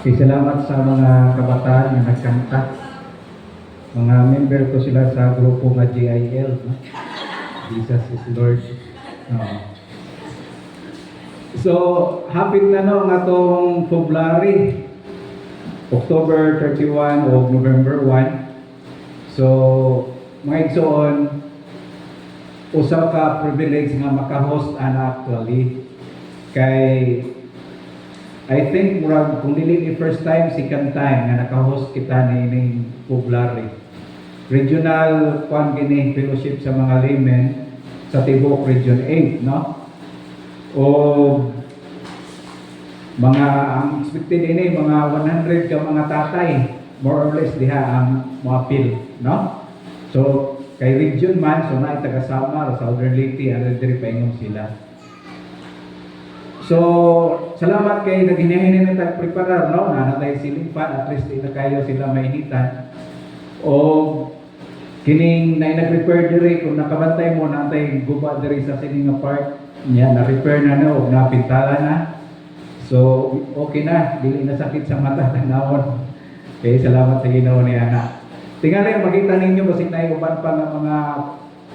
Salamat sa mga kabataan na nagkanta. Mga member ko sila sa grupo nga GIL, no? Jesus is Lord. Oo. So, hapit na no ang atong February, October 31 o November 1. So, mga igsoon, usa ka privilege nga maka-host ana actually. Kay I think murag kung dili ni first time, second time nga naka-host kita ni February. Regional kwan gini fellowship sa mga laymen sa Tibok Region 8, no? O mga ang expected ini mga 100 ka mga tatay more or less diha ang moapil, no? So kay region man so na taga Samar, Southern Leyte, ano diri paingon sila. So salamat kay naghinahin na tag-preparar, no? Nanatay silingpan at least na kayo sila mainitan. O kining na nag-repair diri kung nakabantay mo natay guba diri sa sining nga part niya na repair na no na pintala na. So okay na, dili na sakit sa mata tanawon. Kay salamat sa Ginoo ni ana. Tingali makita ninyo basig na uban pa nga mga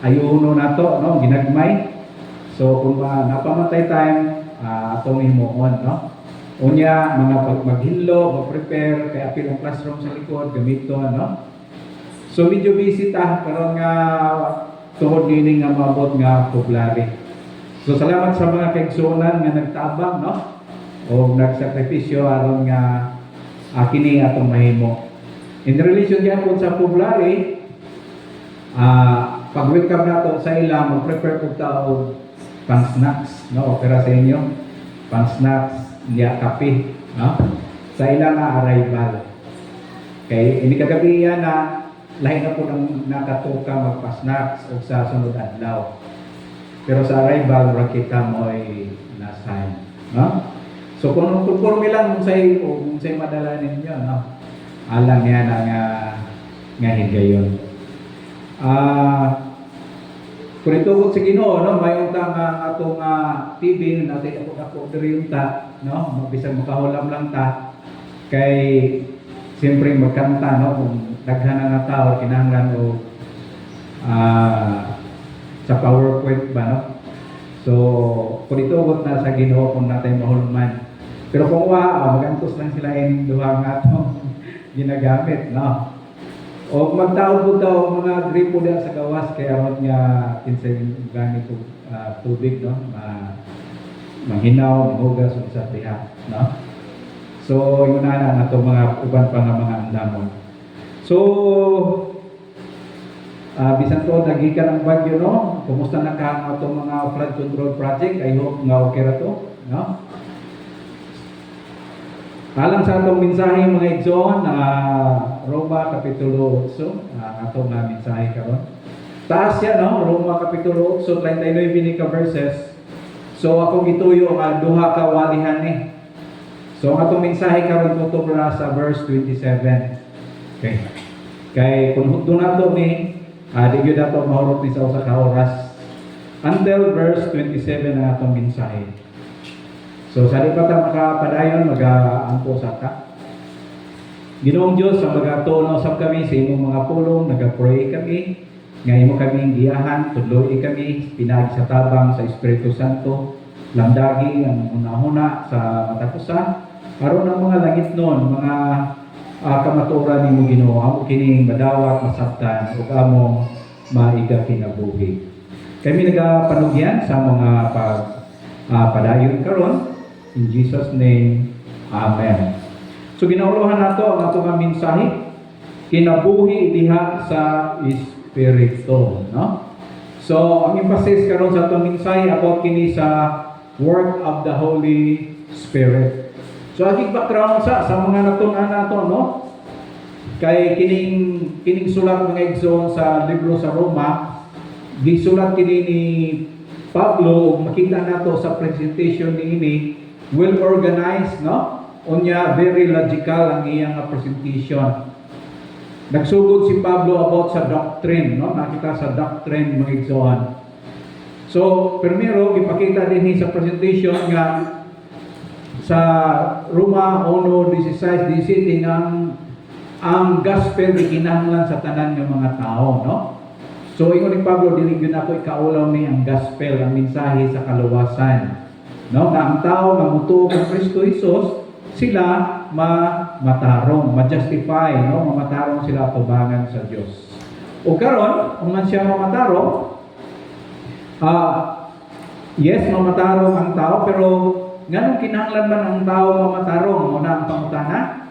ayuno nato, no, ginagmay. So kung napamatay time atong himuon, no. Unya mga maghilo, mag-prepare kay apil ang classroom sa likod gamiton, no. So medyo busy ta karon nga tuhod gini nga maabot nga February. So salamat sa mga kaigsuonan nga nagtabang, no, o nagsakripisyo aron nga kini atong mahimo. In relation gyapon sa February, pag-welcome nato sa ila, mag-prepare po tao pang snacks, no, opera sa inyo, pang snacks, niya kape, no, sa ila nga arrival. Kay ini kagabi yan na lahi na po nang nakatuka magpa-snacks o sa sunod adlaw. Pero sa arrival, rakita mo ay nasign, no? So kung lang kung sa'yo madala ninyo, no? Alang yan nga higayon. Kung ito sa Ginoo, no, may utang atong TV natin ako diri unta, no, mabisag makahulam lang ta kay siyempre magkanta, no, kung daghan nga tao kinahanglan o sa PowerPoint ba, no. So kung ito na sa Ginoo kung natin mahulman. Pero kung magantos lang sila duha nga atong ginagamit, no. O magtaod po daw mga gripo diyan sa gawas kaya aron nga kinsay ganito tubig, no, manghinaw, maghugas ug sa diha, no. So yun na nato mga uban pa nga mga andamon. So bisan to nagikan ang bagyo, no, kumusta na ka atong mga flood control project? I hope nga okay ra to, no. Alang sa atong mensahe mga igsoon, Roma Kapitulo 8, atong mensahe karon. Taas yan, no? Roma Kapitulo 8, 39 ni ka verses. So akong gituyo nga duha ka walihan ni. So ang atong mensahe karon tutok ra sa verse 27. Okay. Kay kung hudto nato ni di gyud ato mahurot ni sa usa ka oras until verse 27 ang atong mensahe. So sa di pa ta makapadayon mag-ampo sa ta. Ginoong Dios sa magatuno sa kami sa imong mga pulong, nagapray kami, nga imo kami giyahan, tudloy kami pinagi sa tabang sa Espiritu Santo, lamdagi ang hunahuna sa matakusan, aron ang mga langit noon, mga kamaturan nimo Ginoo, amo kini madawat masabtan ug amo maiga kinabuhi. Kami nagapanugyan sa mga padayon karon. In Jesus' name, Amen. So ginaulohan nato ang atong mensahe, kinabuhi diha sa Espiritu, no? So ang emphasis karon sa atong mensahe about kini sa work of the Holy Spirit. So ang background sa mga natun-an nato, no? Kay kining sulat mga igsoon sa libro sa Roma, gisulat kini ni Pablo, makita nato sa presentation niini well organized, no? Unya very logical ang iyang presentation. Nagsugod si Pablo about sa doctrine, no? Nakita sa doctrine mga igsoon. So, primero ipakita din sa presentation nga sa Roma 1:16 ang gospel gikinahanglan sa tanan ng mga tao, no? So ingon ni Pablo, dili gyud ako ikaulaw ni ang gospel, ang mensahe sa kaluwasan, no? Nga ang tao nga mutuo kang Kristo Jesus, sila matarong, ma-justify, no? Mamatarong sila tubangan sa Dios. O karon, kung man siya mamatarong, yes, mamatarong ang tao, pero nganong kinahanglan man ang tao mamatarong? Muna ang pangutana.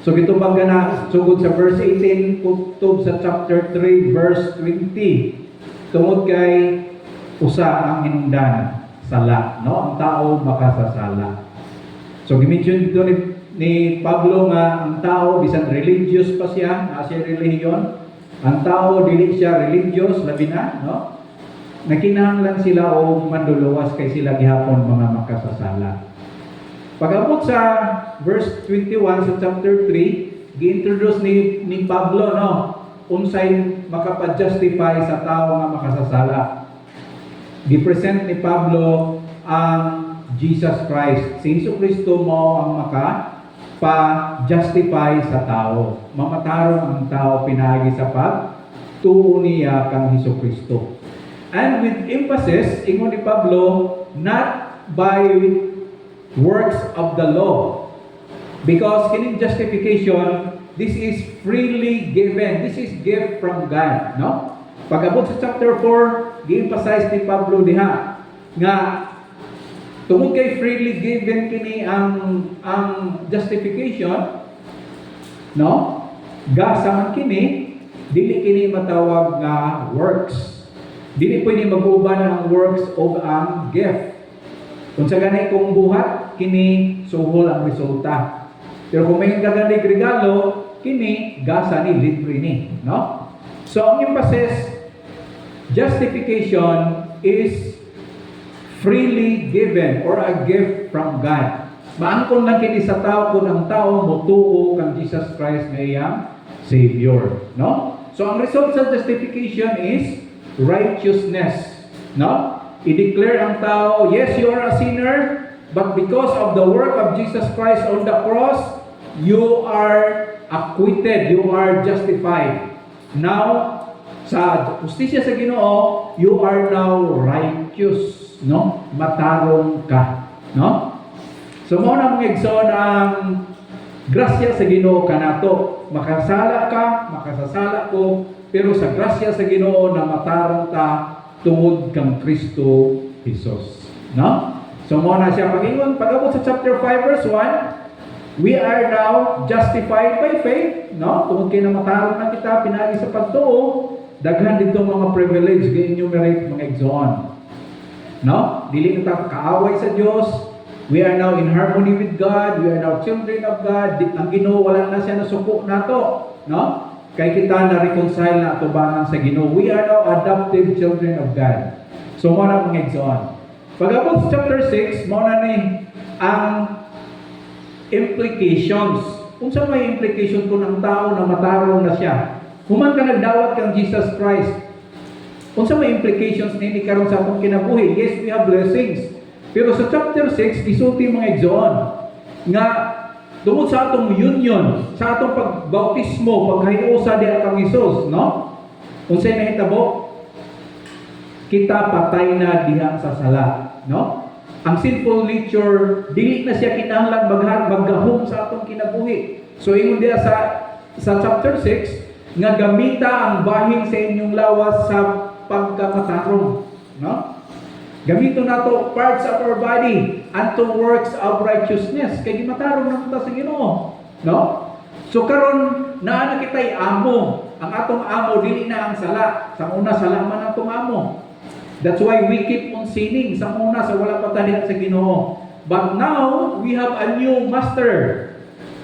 So gitubag na sugod sa verse 18 kutob sa chapter 3 verse 20. Tungod kay usa ang hinungdan, sala, no? Ang tao makasasala. So gimension dito ni Pablo nga ang tao bisan religious pa siya, siya relihiyon. Ang tao dili siya religious labi na, no? Nakinahanglan sila o manduluwas kay sila gihapon mga makasasala. Pag-abot sa verse 21 sa chapter 3, gi-introduce ni Pablo, no, unsay makapa-justify sa tao nga makasasala. Gi-present ni Pablo ang Jesus Christ. Si Jesucristo mo ang makapa-justify sa tao. Mamatarong ang tao pinagi sa pagtuo niya kang Jesucristo. And with emphasis, ingon ni Pablo, not by works of the law. Because kining justification, this is freely given. This is gift from God, no? Pag-abot sa chapter 4, gi-emphasize ni Pablo diha nga tungod kay freely given kini ang justification, no? Gasa man kini, dili kini matawag nga works. Dili pwede mag-uban ang works o ang gift. Kung sa ganay kung buhat, kini suhol ang resulta. Pero kung may kaganig regalo, kini gasa ni libre ni, no? So ang emphasis, justification is freely given or a gift from God. Maangkon lang kini sa tao kung ang tao motuo kang Jesus Christ nga iyang Savior, no? So ang result sa justification is righteousness, no? I-declare ang tao, yes, you are a sinner, but because of the work of Jesus Christ on the cross, you are acquitted, you are justified. Now, sa justisya sa Ginoo, you are now righteous, no? Matarong ka, no? So mo na mga igsoon ang grasya sa Ginoo kanato. Makasala ka, makasasala ko, pero sa grasya sa Ginoo na matarong ta tungod kang Kristo Jesus, no? So mo na siya pag-ingon pag-abot sa chapter 5 verse 1, we are now justified by faith, no? Tungod kay na matarong na kita pinagi sa pagtuo, daghan dito mga privilege gi-enumerate mga igsoon, no? Dili na ta kaaway sa Dios. We are now in harmony with God. We are now children of God. Ang Ginoo wala na siya nasuko nato, no? Kay kita na-reconcile na tubangan sa Ginoo. We are now adopted children of God. So mo na mga igsoon. Pag-abot sa chapter 6, mo na ni ang implications. Kung saan may implication kung ang tao na matarong na siya. Human ka nagdawat kang Jesus Christ. Kung saan may implications nini karon sa atong kinabuhi. Yes, we have blessings. Pero sa chapter 6, isulti mga igsoon nga tungod sa atong union, sa atong pagbautismo, paghahiusa di atong Hesus, no? Unsay nahitabo? Kita patay na diha sa sala, no? Ang sinful nature, dili na siya kinahanglan maggahom sa atong kinabuhi. So ingon diha sa chapter 6 nga gamita ang bahin sa inyong lawas sa pagkamatarong, no? Gamito nato parts of our body unto works of righteousness. Kay gimatarong na ta sa Ginoo, no? So karon naa na kitay amo. Ang atong amo dili na ang sala. Sa una sala man ang atong amo. That's why we keep on sinning. Sa una sa wala pa talihan sa Ginoo. But now we have a new master.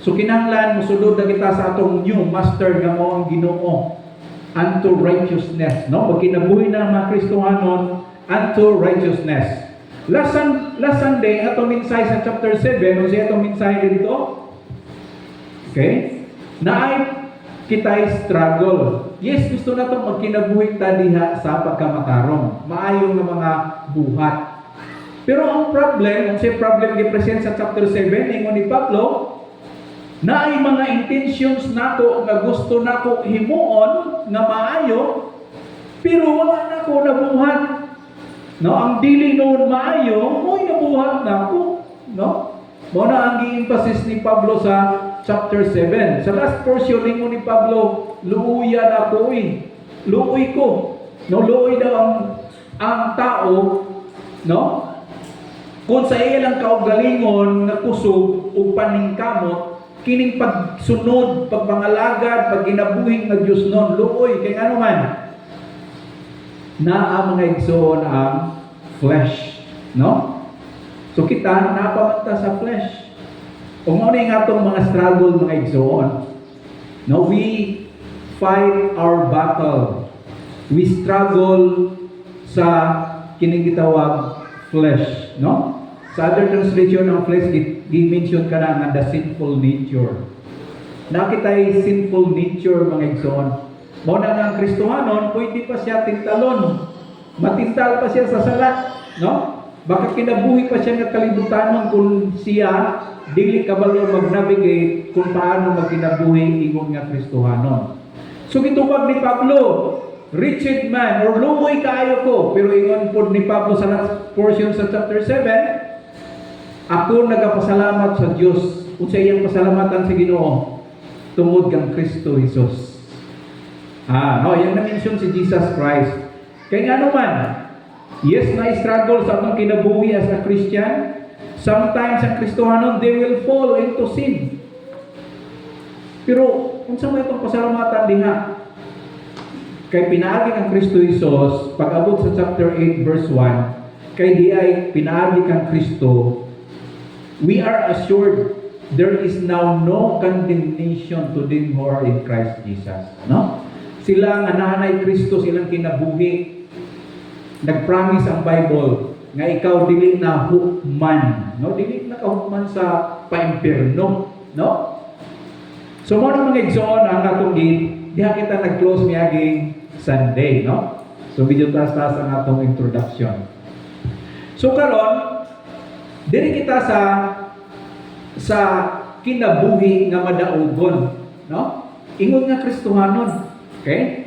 So kinahanglan mosulod na kita sa atong new master nga mao ang Ginoo unto righteousness, no? Pag kinabuhi na mga Kristohanon unto righteousness. Last Sunday, atong mensahe sa chapter 7, o siya atong mensahe dito, okay? Naay kita'y struggle. Yes, gusto na itong magkinabuhi ta diha sa pagkamatarong. Maayong na mga buhat. Pero ang problem, ang problem gipresent sa chapter 7, ingon ni Pablo, na ay mga intentions nako nga gusto nako himuon nga maayo, pero wala nako nabuhat. No, ang dili noon maayo, mo'y nabuhat nako, no? Mao na ang gi-emphasis ni Pablo sa chapter 7. Sa last portion ingon ni Pablo, luuya na ko luoy ko. No, luoy daw ang tao, no? Kung sa iya lang kaugalingon nga kusog ug paningkamot, kining pagsunod, pagpangalagad, paginabuhing nga Dios non, luoy kay ano man na ang mga igsoon ang flesh, no? So kita napamanta sa flesh. Kung ano yung atong mga struggle mga igsoon, no, we fight our battle. We struggle sa kining gitawag flesh, no? Sa other translation ng flesh, gi-mention ka na nga the sinful nature. Nakita'y sinful nature mga igsoon. Mao na nga ang Kristohanon, pwede pa siya tintalon. Matintal pa siya sa sala, no? Baka kinabuhi pa siya ng kalibutanon kung siya dili kabalo mag-navigate kung paano magkinabuhi ingon nga Kristohanon. So gitubag ni Pablo, wretched man or lumoy kaayo ko, pero ingon po ni Pablo sa last portion sa chapter 7, ako nagapasalamat sa Dios. Unsa iyang pasalamatan sa Ginoo tungod kang Kristo Jesus. No, yung na-mention si Jesus Christ. Kaya nga naman, yes, na-struggle sa atong kinabuhi as a Christian. Sometimes ang Kristohanon, they will fall into sin. Pero, kung sa may itong pasalamatan diha, kay pinaagi ang Kristo Jesus, pag-abot sa chapter 8 verse 1, kay di ay pinaagi kang Kristo, we are assured there is now no condemnation to them who are in Christ Jesus. No? Sila nga nanay Kristo, silang kinabuhi. Nag-promise ang Bible nga ikaw dili na hukman, no? Dili na kahukman sa paimpierno, no? So mo na mga igsoon ang atong diha kita nag-close miaging Sunday, no? So medyo taas-taas ang atong introduction. So karon diri kita sa kinabuhi nga madaugon, no? Ingon nga Kristohanon. Okay?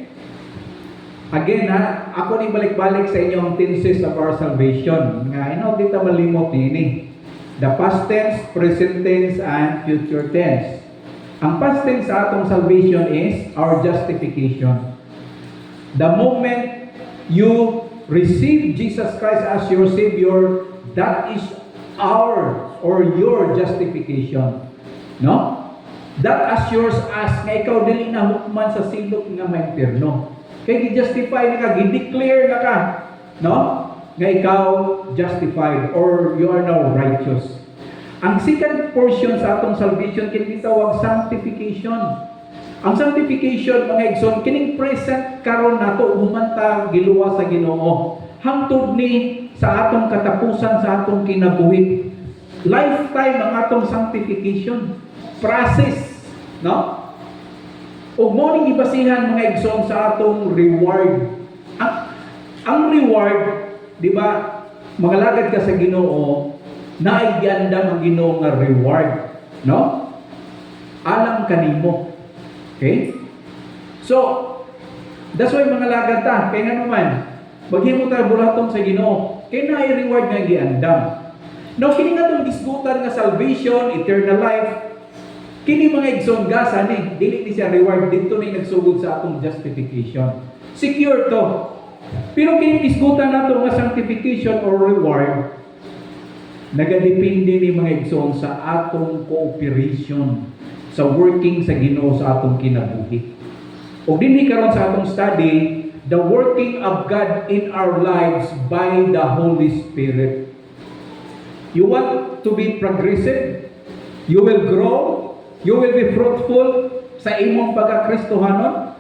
Again ako ni balik-balik sa inyong tenses of our salvation. Nga di ta malimot ini. The past tense, present tense, and future tense. Ang past tense sa atong salvation is our justification. The moment you receive Jesus Christ as your Savior, that is our or your justification. No? That assures us nga ikaw dili na hukman sa silot nga maimpierno. Kaya gi-justify na ka, gi-declare na ka, no? Nga ikaw justified or you are now righteous. Ang second portion sa atong salvation kini tawag sanctification. Ang sanctification mga igsoon kining present karon nato humanta giluwa sa Ginoo. Hangtod ni sa atong katapusan sa atong kinabuhi. Lifetime ang atong sanctification process, no? Ug mo ning ibasihan mga igsoon sa atong reward. Ang reward, di ba? Magalagad ka sa Ginoo, naay ganda ang Ginoo nga reward, no? Alam kanimo. Okay? So, that's why mga lagad ta, kaya nga naman, maghimo ta bulaton sa Ginoo. Kaya naay reward nga giandam. Now, kini nga itong disputan nga salvation, eternal life, kini mga igsoon gasa ni, dili ni siya reward, dito ni nagsugod sa atong justification. Secure to. Pero kini disputan nato nga sanctification or reward, nagadepende ni mga igsoon sa atong cooperation, sa working sa Ginoo sa atong kinabuhi. O dinhi karon sa atong study, the working of God in our lives by the Holy Spirit. You want to be progressive? You will grow? You will be fruitful sa imong pagkakristohanon?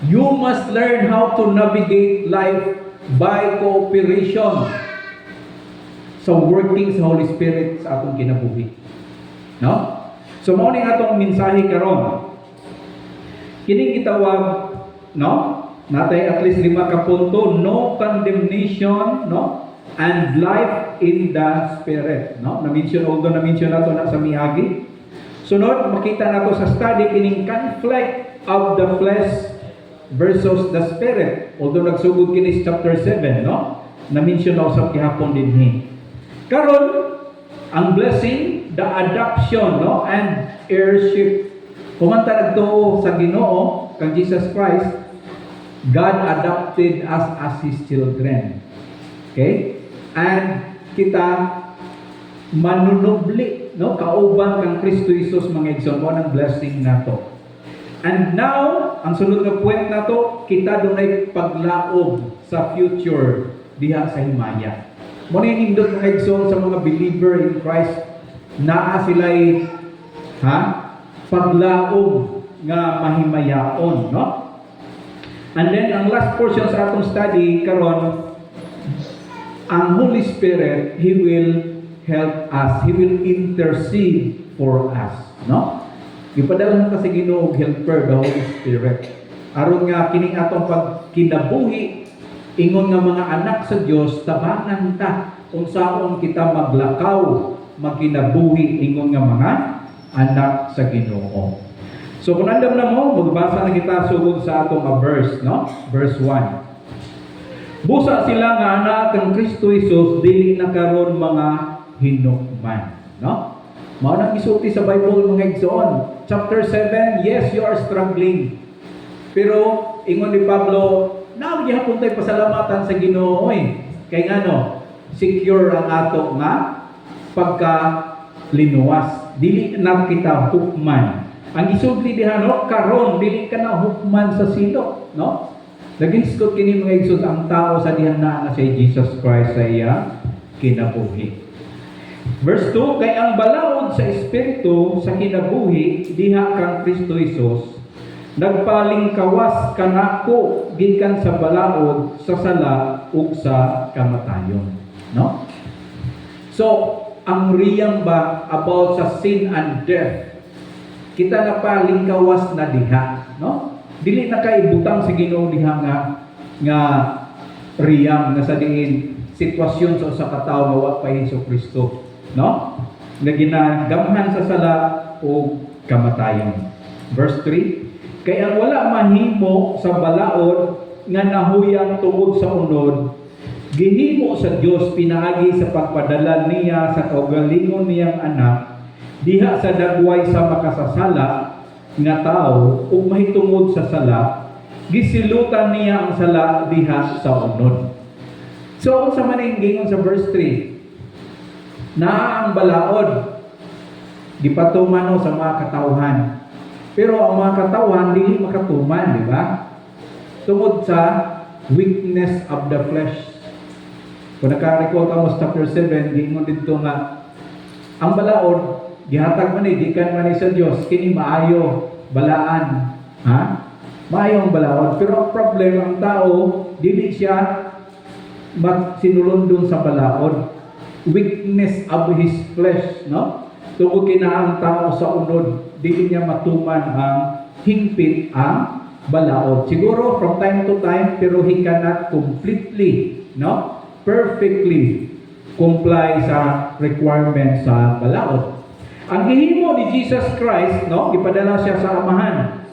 You must learn how to navigate life by cooperation sa working sa Holy Spirit sa atong kinabuhi. No? So mao ni atong mensahe karon. Kining gitawag, no? Natay at least 5 ka punto, no condemnation, no? and life in the Spirit. No? Although na-mention na ito na sa miagi. Sunod, makita na ito sa study, kining conflict of the flesh versus the Spirit. Although nagsugod kini sa chapter 7, no? Na-mention na sa kihapon din. Karon, ang blessing, the adoption, no? And heirship. Kumanta nagtuo sa Ginoo, kang Jesus Christ, God adopted us as His children. Okay? And kita manunubli, no? Kauban kang Kristo Jesus mga igsoon mo ng blessing nato. And now, ang sunod na point nato, kita dunay paglaob sa future diha sa himaya. Mo ni nindot mga igsoon sa mga believer in Christ, naa sila'y paglaob nga mahimayaon, no? And then ang last portion sa atong study karon, ang Holy Spirit, He will help us. He will intercede for us, no? Gipadala ka sa Ginoo og helper, the Holy Spirit. Aron nga kining atong pagkinabuhi ingon nga mga anak sa Dios, tabanan ta kung saon kita maglakaw, magkinabuhi ingon nga mga anak sa Ginoo. So kung andam na mo, magbasa na kita sugod sa atong verse, no? Verse 1. Busa sila nga anak ng Kristo Jesus, dili na karon mga hinukman, no? Mao nang isulti sa Bible mga igsoon. Chapter 7, yes, you are struggling. Pero ingon ni Pablo, gihapon tay pasalamatan sa Ginoo kay ngano secure ang ato nga pagkalinuwas. Dili na kita hukman. Ang isudli diha no, karon dili ka na hukman sa silo, no? Nagiskot kini mga igsoon ang tao sa diha na si Jesus Christ sa iya kinabuhi. Verse 2, kay ang balaod sa espiritu sa kinabuhi diha kang Kristo Jesus nagpalingkawas kanako gikan sa balaod sa sala ug sa kamatayon, no? So ang riyang ba about sa sin and death, kita napalingkawas na diha, no? Dili na kay butang sa Ginoo diha nga riyang nga sa diin sitwasyon sa usa ka tawo nga wa pa Hesukristo, no? Nga ginagamhan sa sala o kamatayon. Verse 3, kaya wala mahimo sa balaod nga nahuyang tungod sa unod, gihimo sa Dios pinaagi sa pagpadala niya sa kaugalingon niyang anak diha sa dagway sa makasasala nga tao ug mahitungod sa sala, gisilutan niya ang sala diha sa unod. So unsa man ang gingon sa verse 3? Na ang balaod gipatuman sa mga katawhan. Pero ang mga katawhan dili makatuman, di ba? Tungod sa weakness of the flesh. Kung naka-recall ka mo sa chapter 7, gingon dito nga ang balaod gihatag man gikan man sa Dios kini maayo balaan, maayo ang balaod. Pero ang problem ang tao dili siya sinulundon sa balaod. Weakness of his flesh, no? Tungod kina ang tao sa unod, dili niya matuman ang hingpit ang balaod. Siguro from time to time, pero he cannot completely, no? Perfectly comply sa requirement sa balaod. Ang gihimo ni Jesus Christ, no? Ipadala siya sa amahan.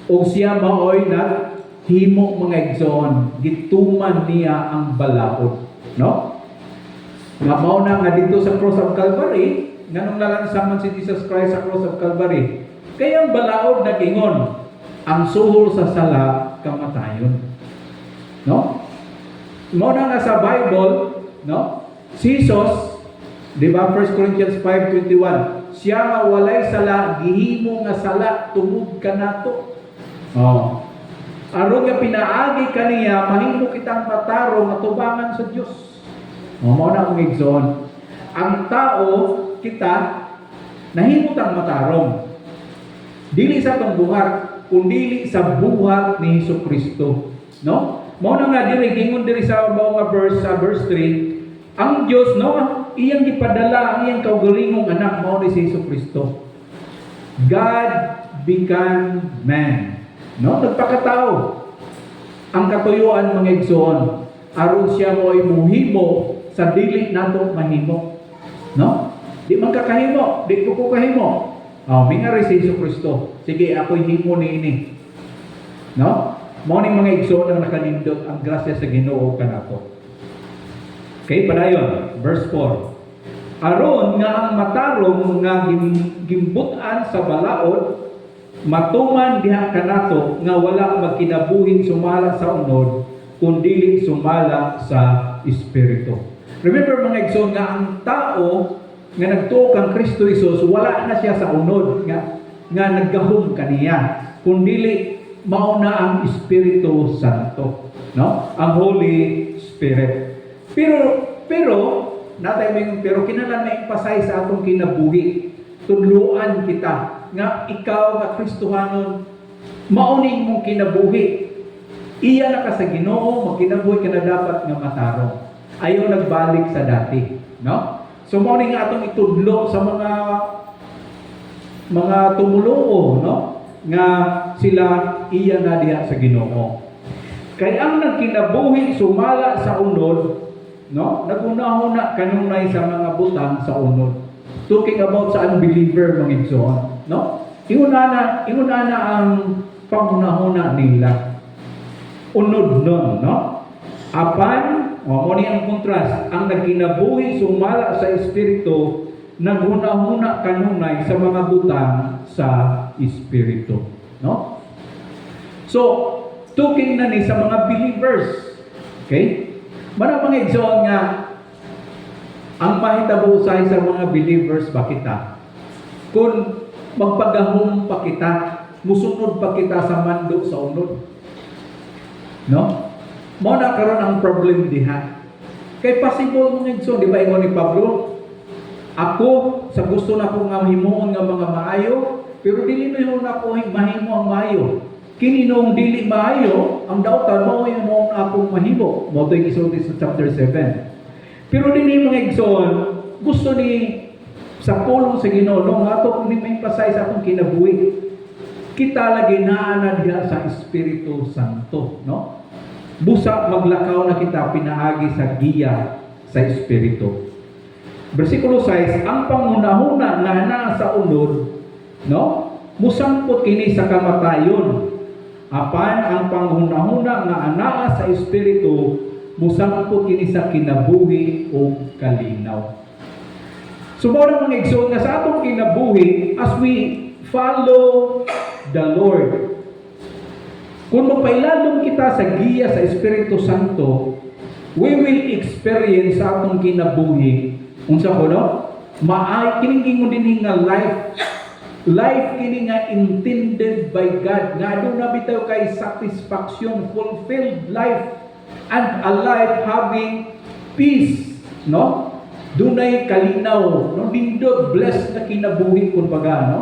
O siya maoy na himo mga igsoon, gituman niya ang balaod, no? Nga mao na nga dito sa cross of Calvary, nganong nalansaman si Jesus Christ sa cross of Calvary. Kaya ang balaod nagingon, ang suhol sa sala kamatayon. No? Mao na nga sa Bible, no? Si Jesus, di ba 1 Corinthians 5:21, siya nga walay sala, gihimo nga sala tungod kanato. Oh. Aron nga pinaagi kaniya, mahimo kitang matarong at tubangan sa Dios. Mao na ang igsoon. Ang tao kita nahimutang matarong. Dili sa tong buhat, kundi sa buhat ni Hesukristo, no? Mao na nga diri gingon diri sa mga verse sa verse 3, ang Dios, no, iyang gipadala ang iyang kaugalingong anak mao ni si Hesukristo. God became man, no? Nagpakatao. Ang katuyuan mga igsoon, aron siya mo'y muhimo sa dili nato mahimo. No? Di man ka kahimo, di ko kahimo. Mingari si Jesucristo. Sige, ako'y himo ni ini. No? Mao ning mga igsoon ang nakanindot ang grasya sa Ginoo kanato. Okay, padayon, verse 4. Aron nga ang matarong nga gimbutan sa balaod matuman diha kanato nga wala magkinabuhing sumala sa unod kundi sumala sa espiritu. Remember mga igsoon nga ang tao nga nagtuo kang Kristo Jesus wala na siya sa unod nga naggahom kaniya kundi mao na ang Espiritu Santo, no? Ang Holy Spirit. Pero natay mo pero kinahanglan ma-emphasize sa atong kinabuhi. Tudluan kita nga ikaw nga Kristohanon mauning mong kinabuhi. Iya na ka sa Ginoo, magkinabuhi ka na dapat nga matarong. Ayaw nagbalik sa dati, no? So mauning nga atong itudlo sa mga tumuluo, no? Nga sila iya na diha sa Ginoo. Kay ang nagkinabuhi sumala sa unod, no? Naguna-una kanunay sa mga butang sa unod. Talking about sa unbeliever mga igsoon, no? Ingunana ang pangunahuna nila. Unod nun, no? Apan, mo ni ang kontrast, ang nagkinabuhi sumala sa espiritu, naghuna-huna kanunay sa mga butang sa espiritu, no? So, talking na ni sa mga believers. Okay? Mga igsoon nga ang mahitabo sa mga believers ba kita? Kung magpagahom pa kita, musunod pa kita sa mando sa unod. No? Mo na karon ang problem diha. Kay possible mga igsoon, di ba ingon ni Pablo? Ako sa gusto na ko nga himuon nga mga maayo, pero dili mo na ko mahimo ang maayo. Kini nung dili maayo, ang dautan mo yung noong akong mahimo. Mo to isulti sa chapter 7. Pero dili mga igsoon, gusto ni sa pulong sa Ginoo nga ato ni ma-emphasize sa atong kinabuhi. Kita lagi naa diha sa Espiritu Santo, no? Busa maglakaw na kita pinaagi sa giya sa Espiritu. Versikulo 6, ang pangunahuna nga naa sa unod, no? Musampot kini sa kamatayon. Apan ang panghunahuna nga anaa sa Espiritu, musampot kini sa kinabuhi o kalinaw. So mga mga igsoon nga sa atong kinabuhi as we follow the Lord. Kung magpailalom kita sa giya sa Espiritu Santo, we will experience sa atong kinabuhi unsa ko no? Maay kining mo din nga life kini nga intended by God. Nga doon na bitaw kay satisfaction, fulfilled life and a life having peace, no? Dunay kalinaw, no? Lindot, blessed na kinabuhi kumbaga, no?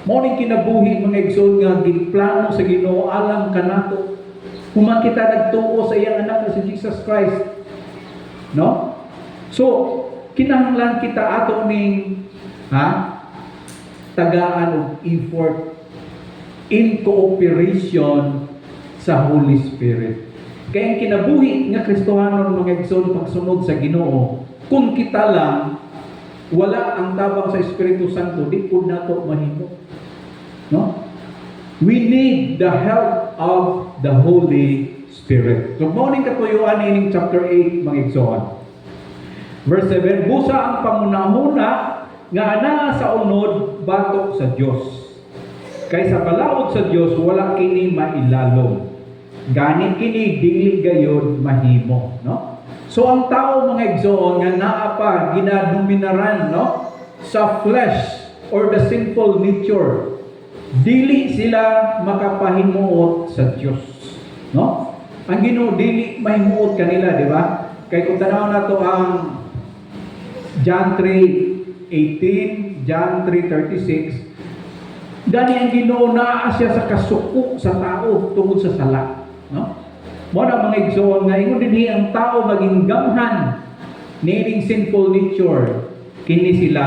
Morning kinabuhi mga igsoon nga giplano sa Ginoo alang kanato. Human kita nagtuo sa iyang anak na si Jesus Christ. No? So, kinahanglan kita ato ning tagaan og effort in cooperation sa Holy Spirit. Kaya ang kinabuhi nga Kristohanon mga igsoon pagsunod sa Ginoo, kung kita lang wala ang tabang sa Espiritu Santo, di pud nato mahimo. No? We need the help of the Holy Spirit. So, morning katuyuan ining chapter 8 mga igsoon. Verse 7, busa ang pangunahuna nga anaa sa unod batok sa Dios. Kay sa balaod sa Dios wala kini mailalom. Gani kini dili gayud mahimo, no? So ang tao mga igsoon nga naa pa ginadominaran, no, sa flesh or the sinful nature, dili sila makapahimuot sa Dios, no? Ang Ginoo dili mahimuot kanila, di ba? Kay kung tanaw nato ang John 3:18, John 3:36, gani ang Ginoo naa siya sa kasuko sa tao tungod sa sala, no? Mo na mga igsoon nga ingon dinhi ang tao maging gamhan nining sinful nature, kini sila,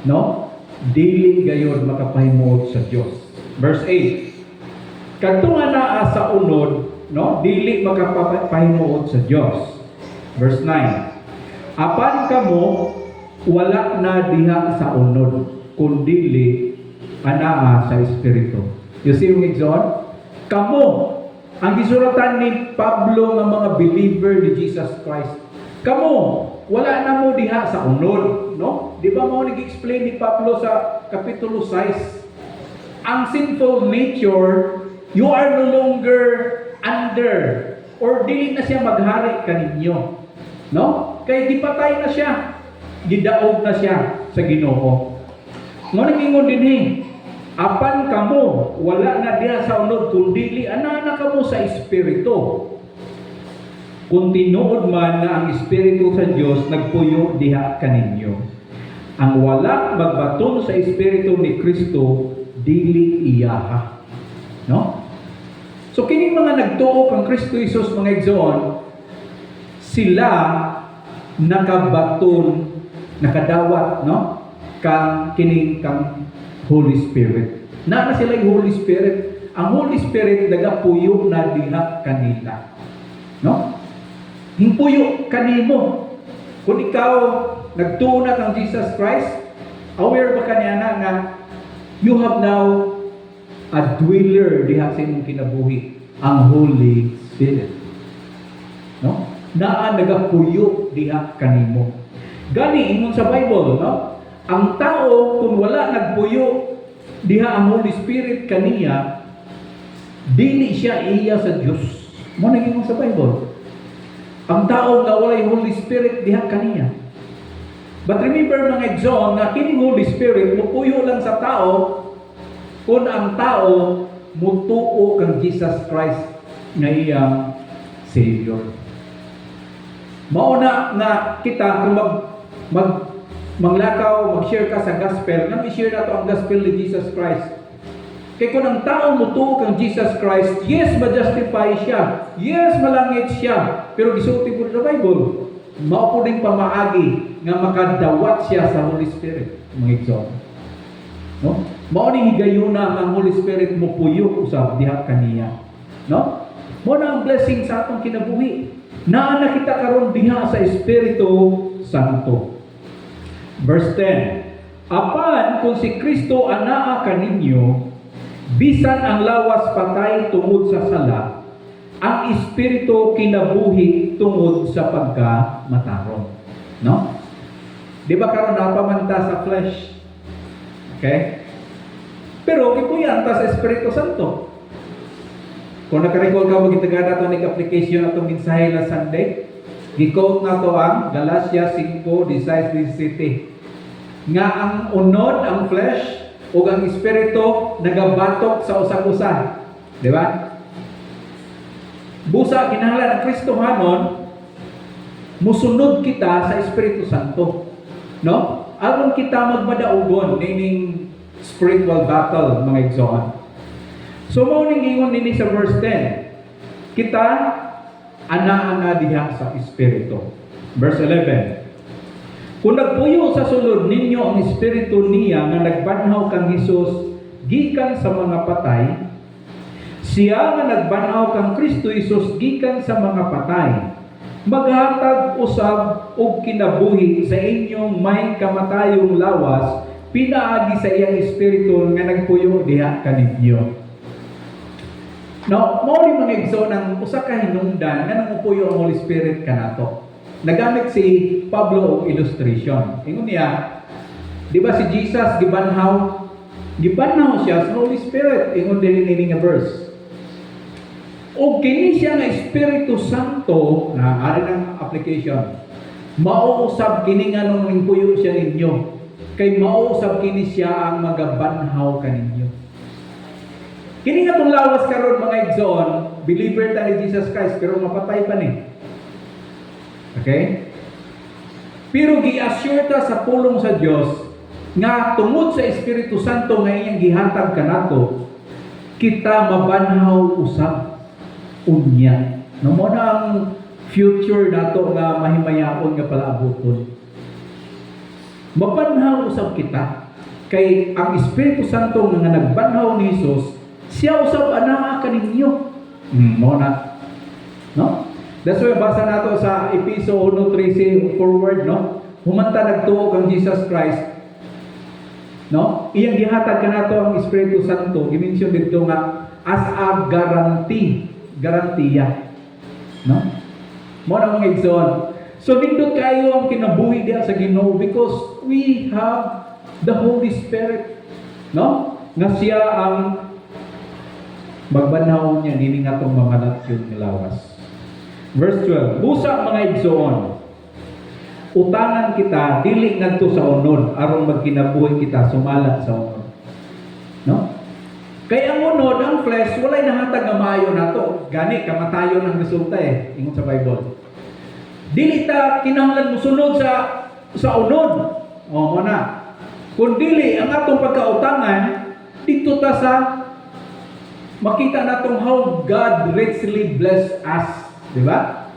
no, dili gayud makapahimuot sa Dios. Verse 8, kadto nga naa sa unod, no, dili makapahimuot sa Dios. Verse 9, Apan kamo wala na diha sa unod, kundili anaa sa espiritu. You see yung igsoon? Kamo, ang gisuratan ni Pablo ng mga believer ni Jesus Christ. Kamo, wala na mo diha sa unod, no? Di ba mo nag-explain ni Pablo sa kapitulo 6? Ang sinful nature, you are no longer under or dili na siya maghari kaninyo, no? Kaya gipatay na siya, gidaog na siya sa Ginoo. Mo ningon dinhi, apan kamo wala na diha sa unod kundi ana kamo sa espiritu. Kung tinuod man na ang espiritu sa Dios nagpuyo diha kaninyo. Ang wala magbaton sa espiritu ni Kristo dili iyaha. No? So kining mga nagtuo kang Kristo Jesus mga igsoon, sila nakabaton, nakadawat, no? Kang kining kang Holy Spirit. Na sila yung Holy Spirit. Ang Holy Spirit nagapuyo na diha kanila. No? Hingpuyo kanimo. Kung ikaw nagtuo na kang Jesus Christ, aware ba kaniya na nga you have now a dweller diha sa imong kinabuhi, ang Holy Spirit. No? Naa nagapuyo diha kanimo. Gani ingon sa Bible, no? Ang tao kung wala nagpuyo diha ang Holy Spirit kaniya, dili siya iya sa Dios. Mo naging sa Bible. Ang tao nga walay Holy Spirit diha kaniya. But remember mga igsoon na kining Holy Spirit mupuyo lang sa tao kung ang tao mutuo kang Jesus Christ nga iyang Savior. Mauna nga kita kung maglakaw, mag-share ka sa gospel, nang i-share na to ang gospel ni Jesus Christ. Kaya kung ang tao mutuo kang Jesus Christ, yes, ma-justify siya. Yes, malangit siya. Pero gisulti po sa Bible, mao po ding pamaagi nga makadawat siya sa Holy Spirit. Mga igsoon. No? Mao ni higayuna ang Holy Spirit mo puyo usab diha kaniya. No? Mo na ang blessing sa atong kinabuhi. Naa na kita karon diha sa Espiritu Santo. Verse 10. Apan kung si Kristo anaa kaninyo, bisan ang lawas patay tungod sa sala, ang espiritu kinabuhi tungod sa pagkamataron. No? Di ba karon napamanta sa flesh? Okay? Pero kipuyan ta sa Espiritu Santo. Kung nakarecall ka, magitagana ito ng application atong mensahe na Sunday, gi-quote na to ang Galatia 5:16-17. Nga ang unod, ang flesh, o ang espiritu nagabatok sa usag-usa. Di ba? Busa kinahanglan ang Kristohanon musunod kita sa Espiritu Santo. No? Aron kita magmadaugon nining spiritual battle mga igsoon. So mao ning ingon nini sa verse 10. Kita anaa nga diha sa Espiritu. Verse 11. Kung nagpuyo sa sulod ninyo ang Espiritu niya nga nagbanhaw kang Hesus gikan sa mga patay, siya nga nagbanhaw kang Kristo Hesus gikan sa mga patay, maghatag usab og kinabuhi sa inyong may kamatayong lawas pinaagi sa iyang Espiritu nga nagpuyo diha kaninyo. Now, mo rin mga igsoon ang usa ka hinungdan nga namupuyo ang Holy Spirit kanato. Nagamit si Pablo og illustration. Ingon niya, di ba si Jesus gibanhaw siya sa Holy Spirit. Ingon din ini nga verse. O kini siya nga Espiritu Santo, na ari ng application, mauusab kini nga nung puyo siya ninyo. Kay mauusab kini siya ang magabanhaw kaninyo. Kini nga itong lawas karon mga igsoon, believer ta ni Jesus Christ, pero mapatay pa ni. Okay? Pero gi-assure ta sa pulong sa Dios nga tungod sa Espiritu Santo nga iyang gihatag kanato, kita mabanhaw usab unya. No mo na ang future nato nga mahimayaon nga palaabuton. Mabanhaw usab kita kay ang Espiritu Santo nga nagbanhaw ni Jesus, siya usab anaa kaninyo. Mo na. No? That's why basa nato sa Episo 1:13 forward, no? Humanta nagtuo kang Jesus Christ, no? Iyang gihatag kanato ang Espiritu Santo, gimension dito nga as a garantiya, no? Mo na mga igsoon. So nindot kayo ang kinabuhi diha sa Ginoo because we have the Holy Spirit, no? Nga siya ang magbanhaw niya nini nga tong mamalat yung nilawas. Verse 12, busa mga igsoon, utangan kita dili ngadto sa unod aron magkinabuhi kita sumala sa unod, no? Kay ang unod, ang flesh walay nahatag nga maayo nato, gani kamatayon ang resulta ingon sa Bible. Dili ta kinahanglan mosunod sa unod, mo na, kun dili ang atong pagkautangan dito ta sa makita natong how God richly bless us, di ba?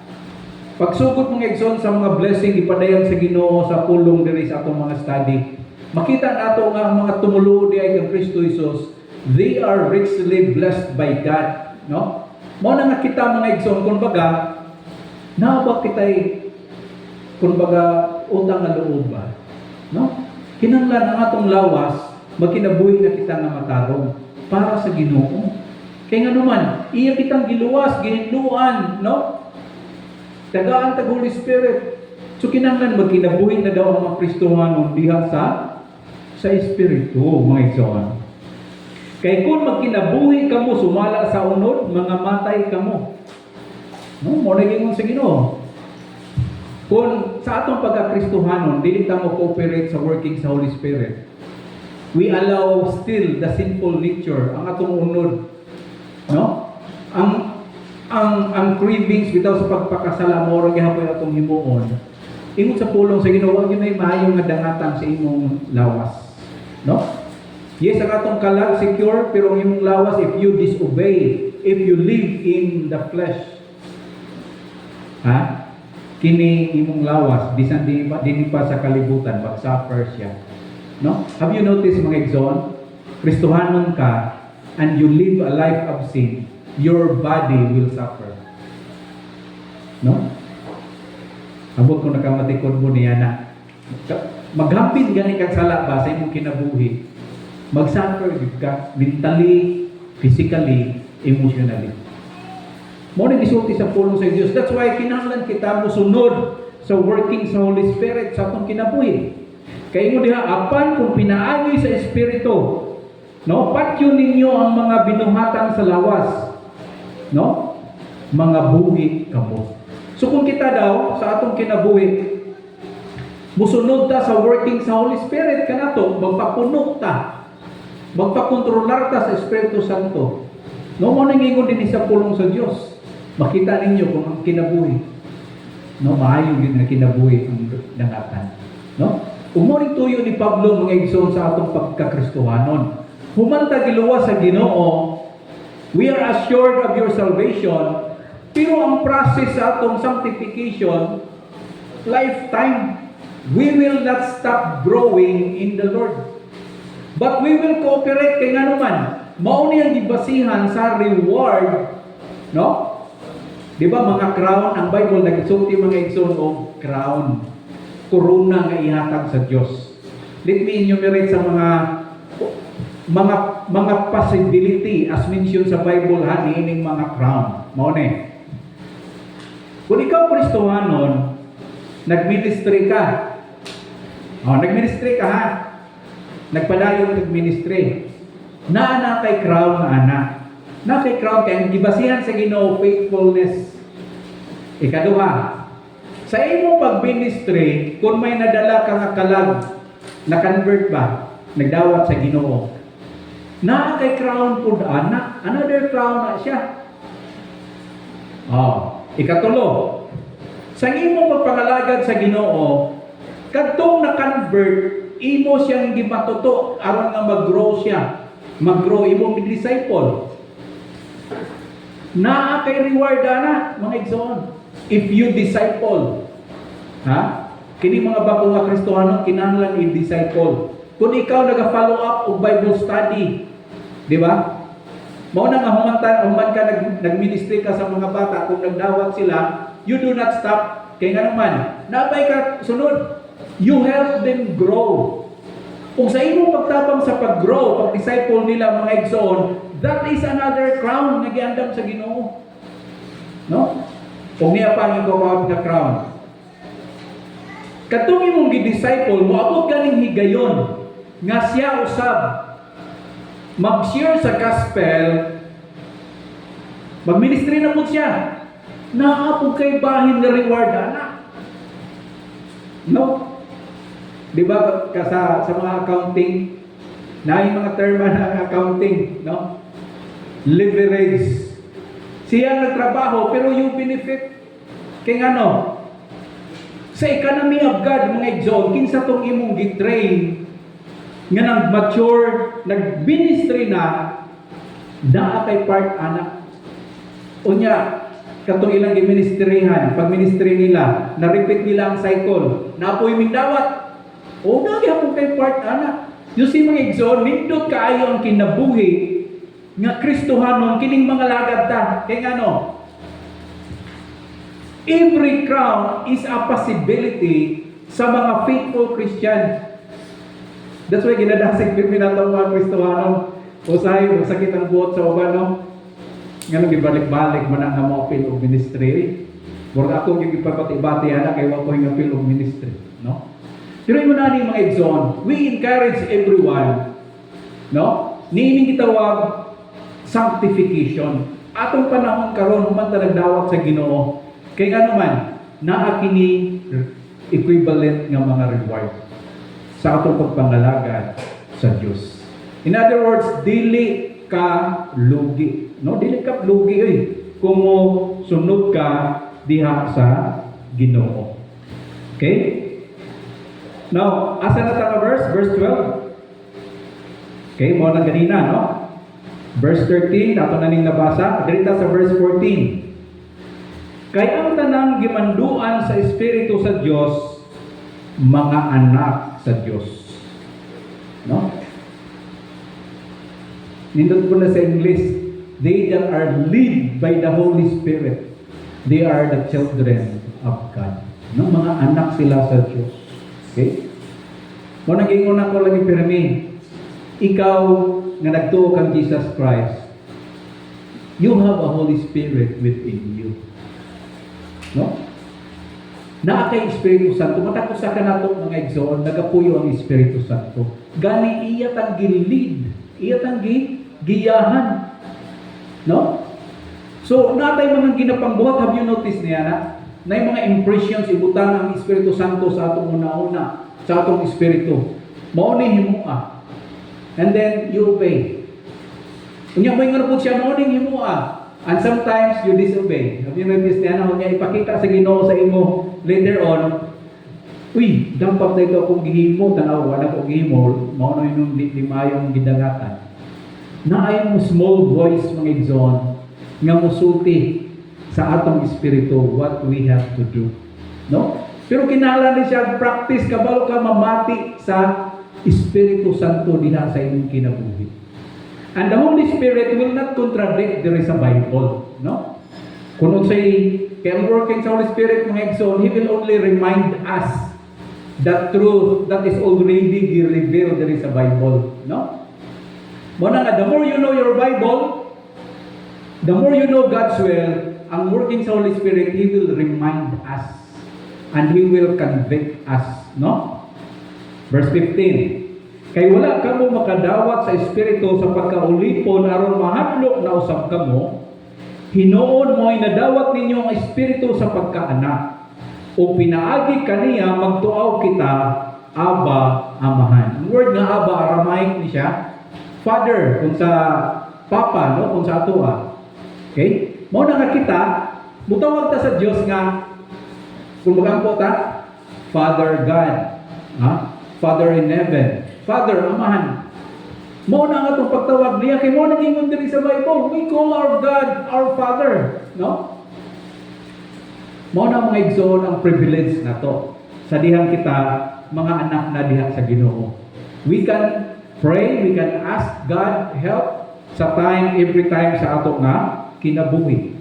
Pagsugod mga igsoon sa mga blessing ipadayon sa Ginoo sa pulong diri sa atong mga study, makita nato nga ang mga tumuluod diay kang Kristo Jesus, they are richly blessed by God, no? Mao na nga kita mga igsoon kumbaga naaba kitay kumbaga utang nga loob ba, no? Kinahanglan ang atong lawas magkinabuhi na kita nga matarong para sa Ginoo. Kaya nga naman, iya kitang giluwas, gihinluan, no? Tagaan tag Holy Spirit. So kinahanglan magkinabuhi na daw ang mga Kristohanon diha sa Espiritu, mga igsoon. Kay kung magkinabuhi kamo sumala sa unod, mga matay kamo. No, mo na gingon sa Ginoo. Kung sa atong pagka-Kristohanon, dili ta mo cooperate sa working sa Holy Spirit. We allow still the sinful nature ang atong unod, no? Ang cravings bitaw sa pagpakasala mo ora gihapon atong himuon. Ingon sa pulong sa Ginoo, yun ay maayo nga dangatan sa imong lawas, no? Yes, ang atong kalag secure, pero ang imong lawas, if you disobey, if you live in the flesh, kini imong lawas, bisan din pa sa kalibutan, mag-suffer siya, no? Have you noticed mga igsoon? Kristohanon ka, and you live a life of sin, your body will suffer. No? Abot ko nakamatikod mo niya na maghampin gani kang sala ba sa imong kinabuhi, mag-suffer ka mentally, physically, emotionally. Mo ni gisulti sa pulong sa Dios. That's why kinahanglan kita mosunod sa working sa Holy Spirit sa atong kinabuhi. Kay mo diha apan kung pinaagi sa Espiritu, no, patyon ninyo ang mga binuhatan sa lawas, no? Mga buhi kamo. So kung kita daw sa atong kinabuhi musunod ta sa working sa Holy Spirit kanato, magpapuno ta, magpakontrolar ta sa Espiritu Santo. No mo nang ingon din sa pulong sa Dios. Makita ninyo kung ang kinabuhi, no, maayo gid nga kinabuhi ang dangatan, no? Umoring tuyo ni Pablo mga igsoon sa atong pagkakristohanon. Humanta giluwas sa Ginoo, we are assured of your salvation, pero ang process sa atong sanctification, lifetime. We will not stop growing in the Lord. But we will cooperate kay nga naman. Mao ni ang gibasihan sa reward, no? Di ba mga crown, ang Bible nagsulti mga igsoon og crown, corona nga ihatag sa Dios. Let me enumerate sa mga possibility as mentioned sa Bible niining mga crown. Mao ni. Kung ikaw Kristohanon, nagministry ka. Nagministry ka ha. Nagpadayon nagministry. Na kay crown nga anak. Na kay crown kay gibasihan sa Ginoo faithfulness. Ikaduha, sa imong pagministry, kung may nadala ka nga kalag, na-convert ba? Nagdawat sa Ginoo. Na kay crown pud anak, another crown na siya. Ikatulo, sa imong pagpangalagad sa Ginoo, kadtong na-convert, imo siyang gimatuto aron nga mag-grow siya. Mag-grow imong disciple. Naa kay reward ana mga igsoon. If you disciple, kini mga bago nga Kristohanon kinahanglan i-disciple. Kung ikaw naga-follow up og Bible study, di ba? Mao na nga human ka nagministry ka sa mga bata kung nagdawat sila, you do not stop. Kaya nga naman, napay ka sunod. You help them grow. Kung sa imong pagtapang sa pag-grow, pag-disciple nila mga igsoon, that is another crown na giandam sa Ginoo. No? Kung niya pa ang ikawawag na crown. Katong imong gi-disciple, moabot ganing higayon nga siya usab mag-share sa gospel, mag-ministry na po siya. Naapog kay bahin na reward, anak. No? Di ba sa mga accounting, na yung mga term ng accounting, no? Leverage. Siya nagtrabaho, pero yung benefit, kaya ano, sa economy of God, mga igsoon, kinsa tong imong gitrain, nga nag-mature, nag-ministry na kay part anak. Unya, katong ilang giministrihan, pag-ministry nila, na-repeat nila ang cycle, naapoy mindawat, o nagyapon kay part anak. You see mga igsoon, nindot kaayo ang kinabuhi nga Kristohanon kining mga lagad ta. Kaya nga no, every crown is a possibility sa mga faithful Christian. That's why ginadasig pirmi na itong mga Kristohanon. Usahay, magsakit ang buot sa uban, no? Nga nang ibalik-balik man ang mga appeal of ministry. Murag ako yung ipapatibati na kay wako yung appeal of ministry, no? Pero yung mga mga igsoon, we encourage everyone, no? Niining gitawag sanctification. Atong panahon karon human ta nagdawat sa Ginoo. Kay ano man, naa kini equivalent nga mga reward sa atong pagpangalagad sa Dios. In other words, dili ka lugi, no? Dili ka lugi kung sunod ka diha sa Ginoo. Okay? Now, asa na ta verse? Verse 12. Okay, mo na ganina, no? Verse 13, ato na ning nabasa. Ganita sa verse 14. Kaya ang tanang gimanduan sa Espiritu sa Dios, mga anak sa Dios. No? Nindot po na sa English, they that are led by the Holy Spirit, they are the children of God. No? Mga anak sila sa Diyos. Okay? Mo nag-ingon ako lagi pirmi, ikaw nga nagtuo kang Jesus Christ, you have a Holy Spirit within you. No? Naa kay Espiritu Santo, matakos sa kanato mga igsoon, nagapuyo ang Espiritu Santo. Gani iya tang gilid, iya tang giyahan. No? So, natay mga ginapangbuhat, have you noticed niya na? Na yung mga impressions, ibutang ang Espiritu Santo sa atong una-una, sa atong Espiritu. Mauning himua. And then, you obey. Unya mo yung po siya, mauning himua. And sometimes, you disobey. Have you noticed niya na? Unya, ipakita sa Ginoo sa imo later on, uy, dampap na ito akong gihimo, tanaw, wala akong gihimo, mauno yung limayong gidangatan. Na ay mo small voice, mga igsoon, nga musulti sa atong espiritu what we have to do, no? Pero kinahanglan din siya practice kabalo ka mamati sa Espiritu Santo diha sa imong kinabuhi. And the Holy Spirit will not contradict there is a Bible, no? Kung say kay working sa Holy Spirit mga igsoon, He will only remind us the truth that is already revealed there is a Bible, no? Muna nga, the more you know your Bible, the more you know God's will, ang working sa Holy Spirit, He will remind us and He will convict us, no? Verse 15. Kay wala kamo makadawat sa Espiritu sa pagkaulipon aron mahadlok na usab kamo, hinuon mo ay nadawat ninyo ang Espiritu sa pagkaanak. O pinaagi kaniya magtuaw kita, Aba, Amahan. Ang word nga Aba, Aramaic ni siya, Father, kung sa Papa, no? Kung sa atua. Okay? Mao na nga kita, mutawag ta sa Dios nga kung magampo ta, Father God, ha? Father in heaven, Father Amahan. Mao na nga itong pagtawag niya kay mo nag-ingon diri sa Bible, we call our God our Father, no? Mao na mga igsoon ang privilege na to sa dihang kita mga anak na diha sa Ginoo. We can pray, we can ask God help sa time, every time sa ato nga kinabuhi.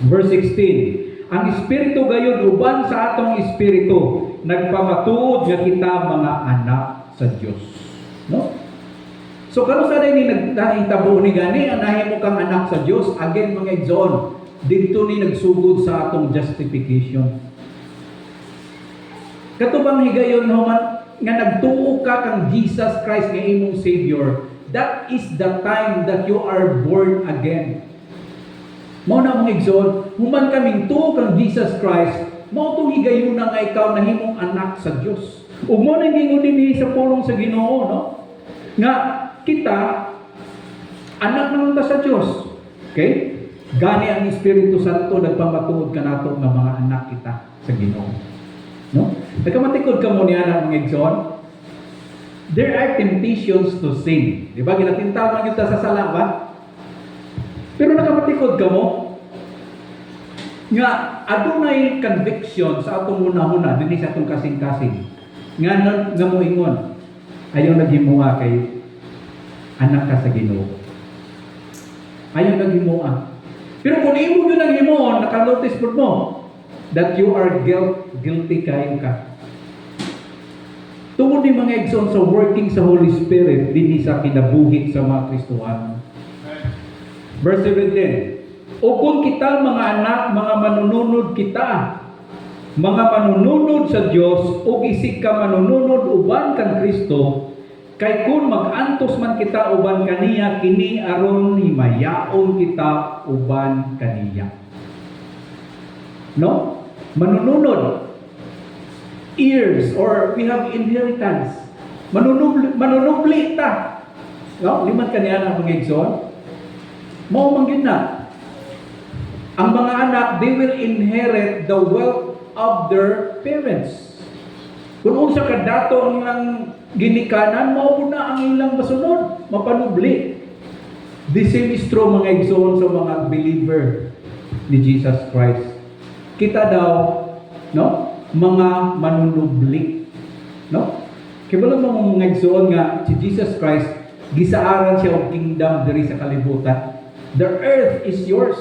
Verse 16, Ang espiritu gayon uban sa atong espiritu nagpamatuod nga kita mga anak sa Dios. No? So karon sa ni nagtahitabo ni gani anahin mo kang anak sa Dios, again mga igsoon, dito ni nagsugod sa atong justification. Katubang higayon human nga nagtuo ka kang Jesus Christ nga imong Savior, that is the time that you are born again. Mao na mga igsoon, human kaming tuo kang Jesus Christ, mao tong higayon na nga ikaw nahimong anak sa Dios. Ug mo nang gingon dinhi sa pulong sa Ginoo, no? Nga kita anak naman ta sa Dios. Okay? Gani ang Espiritu Santo nagpamatuod kanato nga mga anak kita sa Ginoo. No? Nagkamatikod ka mo niya ng mga igsoon. There are temptations to sin. Di ba? Ginatintaw lang kita sa sala ba? Pero nakamatikod ka mo nga adunay conviction sa atong una-una dinhi sa atong kasing-kasing. Nga mo ingon ayaw naghimuha kay anak ka sa Ginoo. Ayaw naghimuha. Pero kung imo yun ang himuon, nakanotice po mo that you are guilty kayo ka. Tungod ni mga igsoon sa working sa Holy Spirit dinhi sa kinabuhi sa mga Kristohano. Verse 17. O kung kita mga anak, mga manununod kita, mga manununod sa Dios, o isig ka manununod uban kang Kristo, kay kung mag-antos man kita uban kaniya, kini aron himayaon kita uban kaniya. No? Manununod. Heirs, or we have inheritance. Manunubli ta. No? Liman kaniya na mga igsoon. Mao man gyud na. Ang mga anak, they will inherit the wealth of their parents. Kung unsa ka dato ang ilang ginikanan, mao na ang ilang masunod, mapanubli. The same is true mga igsoon sa mga believer ni Jesus Christ. Kita daw, no, mga manunubli, no? Kaya mo mga igsoon nga si Jesus Christ gisaaran siya og kingdom diri sa kalibutan. The earth is yours.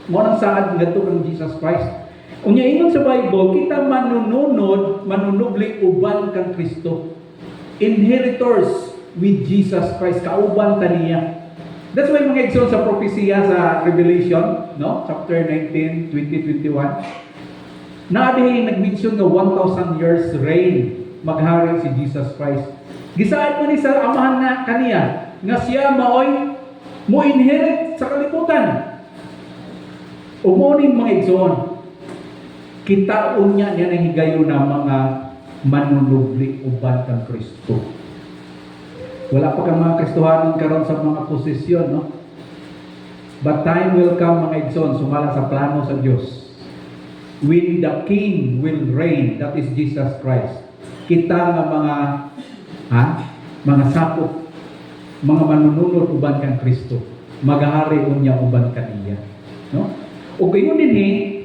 Mo nang saad ngadto kang Jesus Christ. Unya ingon sa Bible, kita manunubli uban kang Kristo. Inheritors with Jesus Christ, kauban ta niya. That's why mga igsoon sa propesya sa Revelation, no? Chapter 19, 20-21. Naadihin nag-mention nga 1,000 years reign maghari si Jesus Christ. Gisaad mo ni sa amahan na kaniya nga siya maoy mo inherit sa kalibutan. Umuning mga igsoon, kita unya niya ng higayon na mga manunubli uban kang Kristo. Wala pa kang mga Kristohanon karon sa mga posisyon, no? But time will come mga igsoon, sumala sa plano sa Dios. When the King will reign, that is Jesus Christ. Kita nga mga sakop, mga manununod uban kang Kristo, magahari unya uban kaniya, no? O gayon dinhi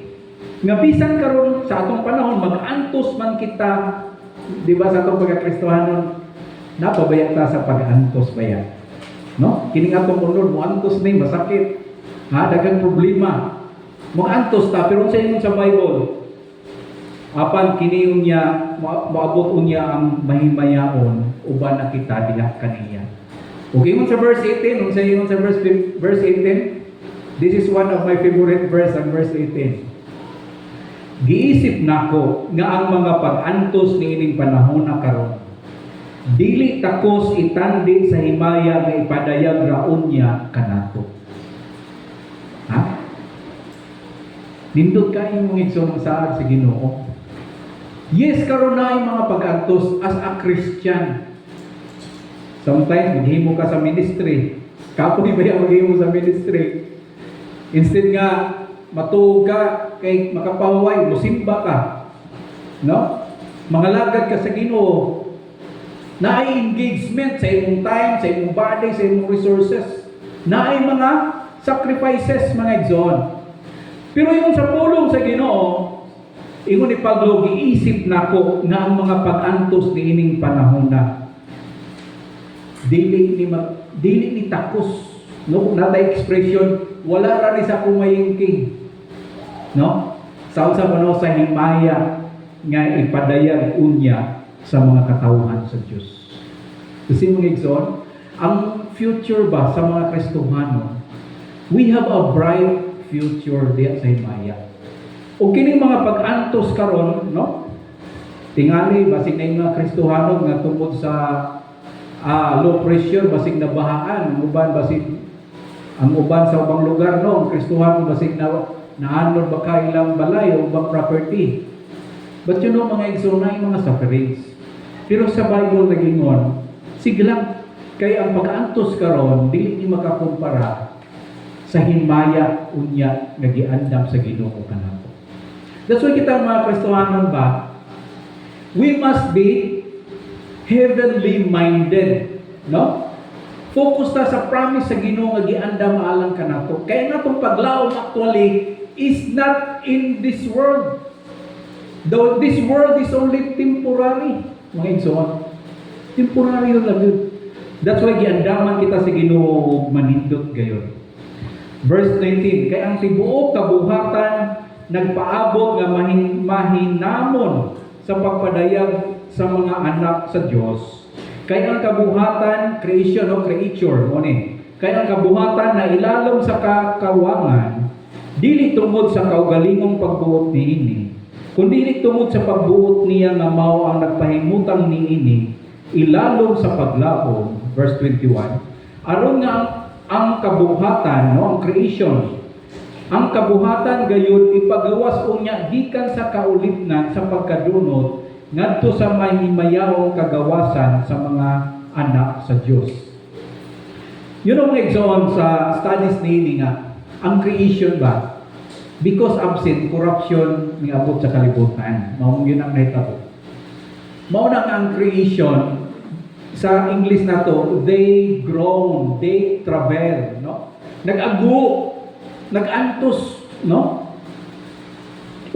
nga bisan karon sa atong panahon mag-antos man kita, di ba, sa atong pagka-Kristohanon, napabayag ta sa pag-antos baya, no? Kining atong unod mo antos ni masakit, daghang problema, mo antos ta, pero sa ingon sa Bible, apan kini unya moabot unya ang mahimayaon uban na kita diha kaniya. Okay mo sa verse 18, unsa ingon sa verse 18, this is one of my favorite verse, ang verse 18. Giisip nako nga ang mga pag-antos niining panahon na karon dili takos itandi sa himaya nga ipadayag raon niya kanato. Nindot kayo mong igsoon saad sa Ginoo. Yes, karon na mga pag-antos as a Christian. Sometimes maghimo ka sa ministry. Kapoy ba yung maghimo sa ministry? Instead nga matuog ka kay makapahuway, musimba ka, no? Mangalagad ka sa Ginoo. Naay engagement sa imong time, sa imong body, sa imong resources. Naay mga sacrifices mga igsoon. Pero yung sa pulong sa Ginoo, ingon ni Pablo, giisip nako nga ang mga pag-antos niining panahon na dili ni takos, no? Nada expression, wala ra ni sa kumayingking, no? Sa unsa kuno sa himaya nga ipadayag unya sa mga katawhan sa Dios. Kasi mga igsoon, ang future ba sa mga Kristohano, we have a bright future diya sa himaya. O kini mga pag-antos karon, no? Tingali basig na yung mga Kristohano nga tungkol sa low pressure, basig na bahaan, ang uban sa ubang lugar, no? Ang Kristohano basig na naanod ba ka ilang balay o ubang property. But you know mga igsoon na yung mga sufferings. Pero sa Bible nagingon, sige lang, kay ang pag-antos karon dili ni makakumpara sa himaya unya nga giandam sa Ginoo kanato. That's why kita mga Kristohanon ba, we must be heavenly minded, no? Focus ta sa promise sa Ginoo nga giandam alang kanato. Kaya natong paglaom actually is not in this world. Though this world is only temporary, mga igsoon. Temporary lang yun. That's why giandaman kita sa Ginoo manindot gayon. Verse 19, kaya ang tibuok kabuhatan nagpaabot nga mahinamon sa pagpadayag sa mga anak sa Dios. Kaya ang kabuhatan, creation o creature, kaya ang kabuhatan na ilalom sa kakawangan, dili tungod sa kaugalingong pagbuot niini, kundi tungod sa pagbuot niya nga mao ang nagpahimutang niini, ilalom sa paglaom. Verse 21, aron nga ang kabuhatan, ang creation, ang kabuhatan gayon ipagawas unya gikan sa kaulipnan sa pagkadunot ngadto sa mahimayawong kagawasan sa mga anak sa Dios. Yun ang igsoon sa studies ni nga ang creation ba, because absent corruption ni abot sa kalibutan. Mao yun ang nahitabo. Mao na ang creation sa English na to, they groan, they travel, no? Nag-ago, nag-antos, no?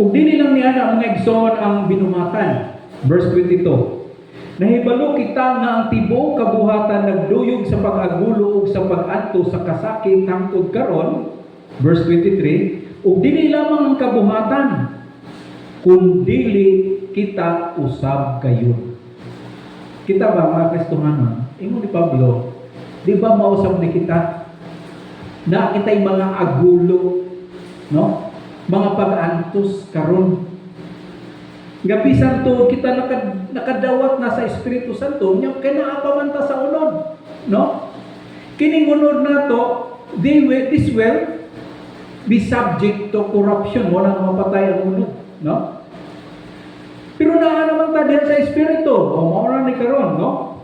Ug dili lang niya ang mga igsoon ang binumatan. Verse 22. Nahibalo kita nga ang tibuok kabuhatan nagduyog sa pag-agulo ug sa pag-adto sa kasakit hangtod karon. Verse 23. Ug dili lamang ang kabuhatan, kun dili kita usab kayo. Kita ba mga Kristohanon, ingon ni Pablo, di ba mausap ni kita na kita'y mga agulo, no? Mga pag-antos karon. Gabisan to kita nakadawat na sa Espiritu Santo, nya kay naapamanta sa unod, no? Kining unod nato, this will be subject to corruption, wala nang mapatay ang unod, no? Pero naa naman ta diyan sa Espiritu, o maura ni karon, no?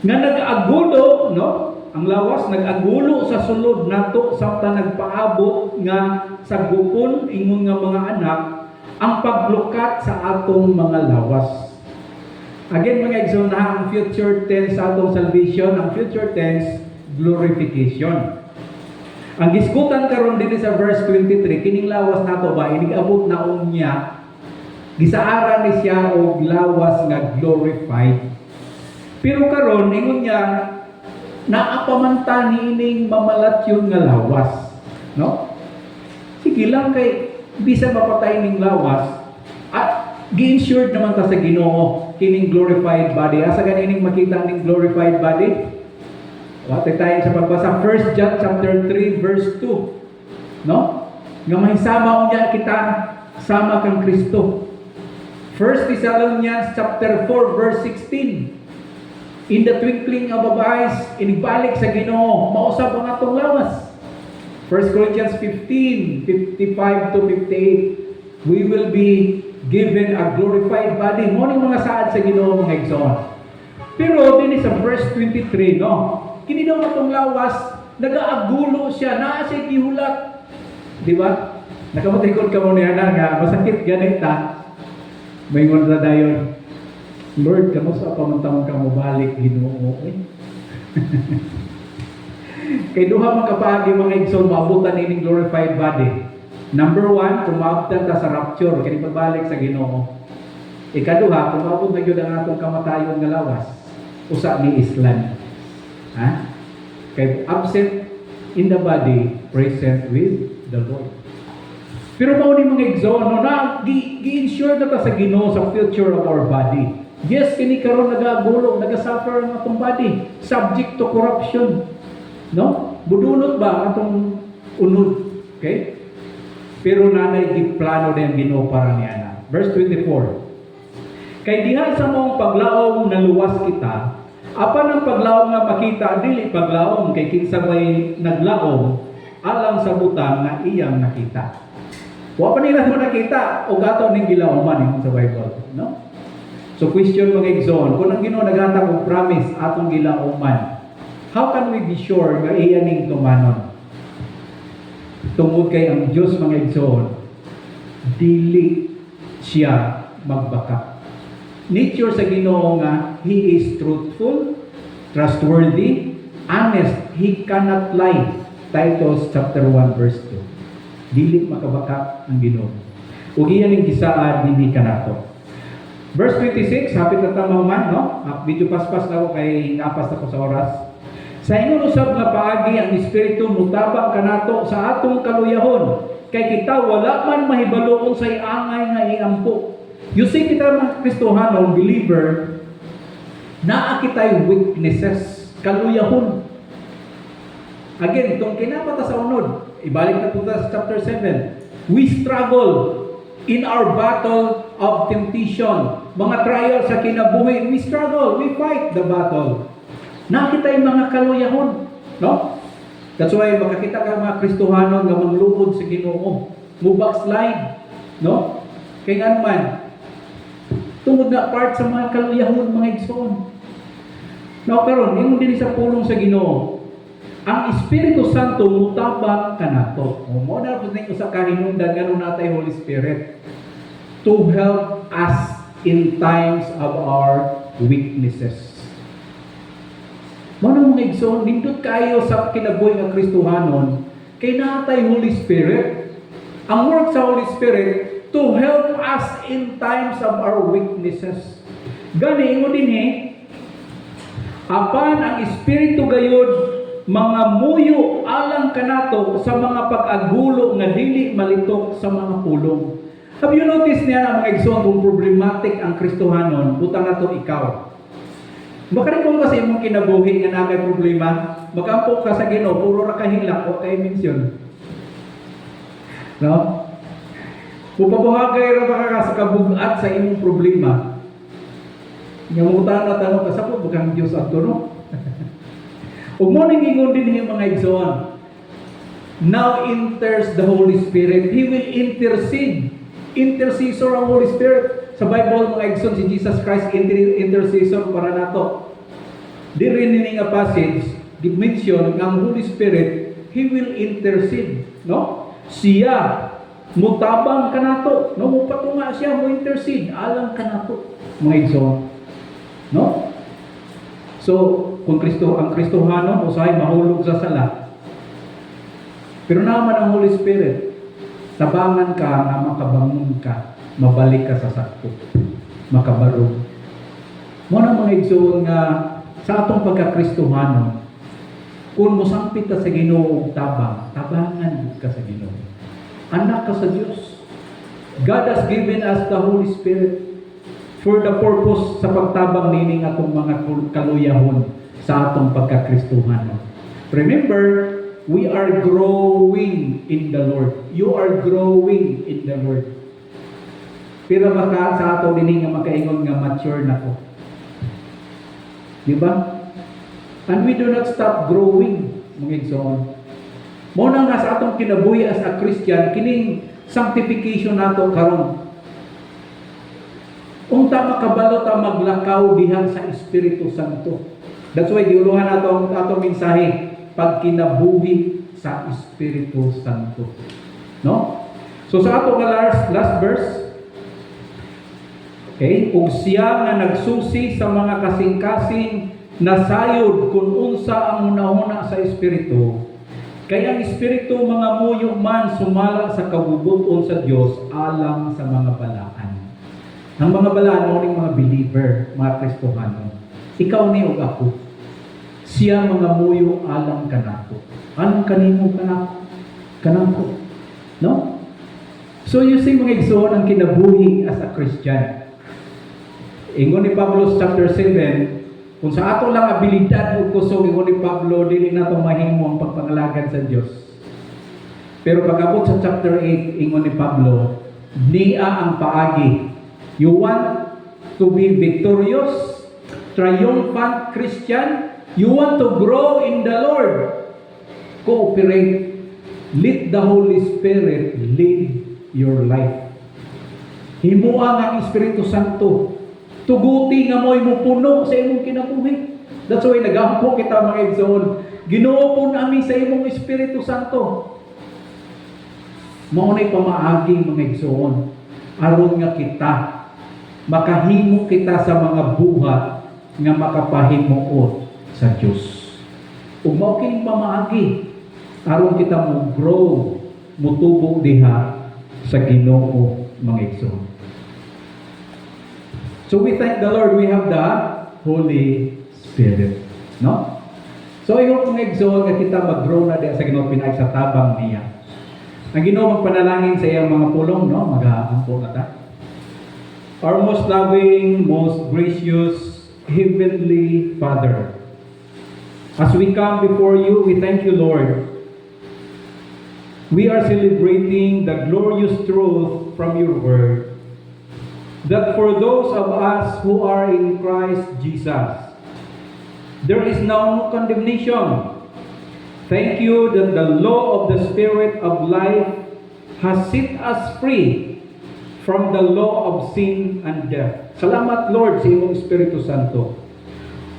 Nga nag-agulo, no? Ang lawas nag-agulo sa sulod nato samtang nagpaabot nga sa gupon ingon nga mga anak ang paglukat sa atong mga lawas. Again mga igsoon na ang future tense sa atong salvation, ang future tense glorification. Ang gisgutan karon dinhi sa verse 23, kining lawas nato ba inig-abot na unya gisaaran ni siya og lawas nga glorified. Pero karon ingon niya naapamanta niining mamalatyon nga lawas, no? Sige lang kay bisan mapatay ning lawas at gi-insured naman ta sa Ginoo kining glorified body. Asa ganing makita ning glorified body? Wate tayo sa pagbasa 1 John chapter 3 verse 2, no? Nga mahisama unya kita sama kang Kristo. 1 Thessalonians chapter 4 verse 16. In the twinkling of an eyes, inibalik sa Ginoo, mausab ang atong lawas. 1 Corinthians 15, 55 to 58, we will be given a glorified body. Morning mga saad sa Ginoo mga igsoon. Pero din sa verse 23, no? Kini daw atong lawas, nagaagulo siya, naa siya gihulat. Di ba? Nakamutikod ka mo niya na nga, masakit ganit ta. May ngon na dayon, Lord, kamusta pamantamang ka mo balik, Ginoo? Kay duha man kapaagi mga igsoon, maabutan ining glorified body. Number 1, kung maabtan ta sa rapture, kini pagbalik sa Ginoo. Ikaduha, kung maabot na gyud ang atong kamatayon nga lawas, usa ni Islam. Ha? Kay absent in the body, present with the Lord. Pero mao ni mga igsoon no na gi-ensure na ta sa Ginoo sa future of our body. Yes, kini karon nagagulo, nagasuffer ang atong body, subject to corruption. No? Budunot ba atong unod? Okay? Pero nanay giplano din Ginoo para niya. Verse 24. Kay diha sa mong paglaom naluwas kita, apan ang paglaom nga makita dili paglaom kay kinsa may naglaom alang sa butang nga iyang nakita. Wa pa nila mo nakita o gato ning gilauman sa Bible, no? So question mga igsoon, kung ang Ginoo naghatag og promise atong gilauman, how can we be sure nga iya ning tumanon? Tungod kay ang Dios mga igsoon, dili siya magbaka. Nature sa Ginoo nga He is truthful, trustworthy, honest. He cannot lie. Titus chapter 1 verse 2. Dili makabaka ang Ginoo. Ug iyan ning gisaad dinhi kanato. Verse 26, hapit na tama man, no? Medyo paspas na ako kay napas na ko sa oras. Sa ingon usab nga paagi ang Espiritu mutabang kanato sa atong kaluyahon. Kay kita wala man mahibalo unsay angay nga iampo. You see kita mga Kristohanon, believer, naa kitay weaknesses, kaluyahon. Again, itong kinapata sa unod, ibalik na po sa chapter 7. We struggle in our battle of temptation. Mga trials sa kinabuhi, we struggle, we fight the battle. Nakita yung mga kaluyahon, no? That's why makakita ka mga Kristohanon nga manglubod sa Ginoo, mo backslide, no? Kaya nga naman, tungod na part sa mga kaluyahon, mga igsoon. No, pero yung din sa pulong sa Ginoo, ang Espiritu Santo mutabang kanato. Mo na po ning usa ka hinungdan ngano natay Holy Spirit to help us in times of our weaknesses. Mo na mga igsoon, nindot kayo sa kinabuhi nga Kristohanon kay natay Holy Spirit. Ang work sa Holy Spirit to help us in times of our weaknesses. Gani mo dinhi apan ang Espiritu gayud mga muyo alang kanato sa mga pag-agulo nga dili malitok sa mga pulong. Have you noticed niya ang mga igsoon kung problematic ang Kristohanon, butang nato ikaw. Baka kung kasi imong kinabuhi nga namay problema, magampo ka sa Ginoo, puro ra kahilak o kay mensyon. No? Pupabuhagay ra ba ka sa kabugat sa imong problema? Nga mo tanong ka sa po bukang Dios adto no? Ug mo ning ingon din yung mga igsoon. Now enters the Holy Spirit. He will intercede. Intercessor ang Holy Spirit. Sa Bible mga igsoon si Jesus Christ intercessor para nato. Di rin nga passage di-mention nga ang Holy Spirit, He will intercede, no? Siya mutabang kanato, no? Mupatunga siya mo intercede alang kanato mga igsoon. No? So, kung ang Kristohanon, usahay mahulog sa sala. Pero naman ang Holy Spirit, tabangan ka na makabangon ka, mabalik ka sa sakto, makabarog. Muna mga igsoon nga sa atong pagka-Kristohanon, kung musampit ka sa Ginoo og tabang, tabangan ka sa Ginoo. Anak ka sa Dios. God has given us the Holy Spirit for the purpose sa pagtabang nining atong mga kaluyahon sa atong pagka-Kristohanon. Remember, we are growing in the Lord. You are growing in the Lord. Pero baka sa ato din nga makaingon nga mature na ko. Di ba? And we do not stop growing, mga igsoon. Muna nga sa atong kinabuhi as a Christian, kining sanctification nato karon. Unta makabalo ta maglakaw dihan sa Espiritu Santo. That's why diuluhan nato ang atong mensahe pag kinabuhi sa Espiritu Santo. No? So sa ato nga last verse, okay, ug siya nga nagsusi sa mga kasing-kasing nasayod kung unsa ang una-una sa Espiritu. Kaya ang Espiritu mga muyo man sumala sa kabubuton sa Dios alang sa mga balaan. Ang mga balaan mo ning mga believer, mga Kristohanon. Ikaw ni ug ako. Siya mga muyo alang kanako. Alang kanimo kanako. Kanako. No? So you see mga igsoon ang kinabuhi as a Christian. Ingon ni Pablo sa chapter 7, kung sa ato lang abilidad o kusog, ingon ni Pablo, dili na ito mahimo ang pagpangalagan sa Diyos. Pero pag-abot sa chapter 8, ingon ni Pablo, niya ang paagi. You want to be victorious, triumphant Christian? You want to grow in the Lord? Cooperate. Let the Holy Spirit lead your life. Himuang ang Espiritu Santo. Tuguti nga mo'y mupuno sa imong kinabuhi. That's why nagampo kita mga igsoon. Ginoo po namin sa imong Espiritu Santo. Maunay pamaagi mga igsoon. Aron nga kita makahimo kita sa mga buhat nga makapahimuot sa Diyos. Ug mao kining pamaagi aron kita mo grow, mutubo diha sa Ginoo mga igsoon. So we thank the Lord, we have the Holy Spirit. No? So I hope mga igsoon nga kita mag-grow na diha sa Ginoo pinay sa tabang niya. Ang Ginoo magpanalangin sa iyang mga pulong, no? Mag-aampo na ta. Our most loving, most gracious, heavenly Father, as we come before you, we thank you, Lord. We are celebrating the glorious truth from your word, that for those of us who are in Christ Jesus, there is now no condemnation. Thank you that the law of the Spirit of life has set us free from the law of sin and death. Salamat, Lord, sa imong Espiritu Santo.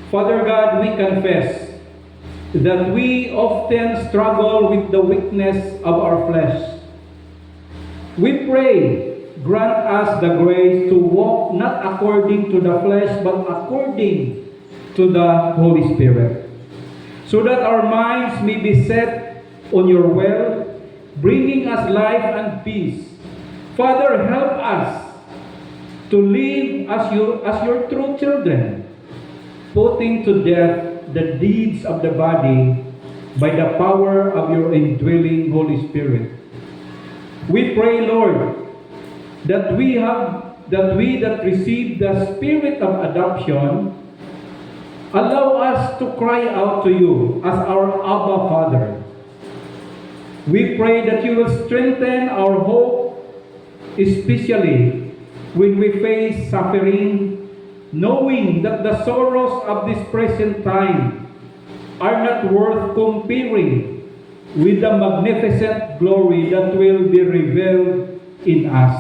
Father God, we confess that we often struggle with the weakness of our flesh. We pray, grant us the grace to walk not according to the flesh, but according to the Holy Spirit, so that our minds may be set on your will, bringing us life and peace. Father, help us to live as your true children, putting to death the deeds of the body by the power of your indwelling Holy Spirit. We pray, Lord, that we that receive the spirit of adoption, allow us to cry out to you as our Abba Father. We pray that you will strengthen our hope, especially when we face suffering, knowing that the sorrows of this present time are not worth comparing with the magnificent glory that will be revealed in us.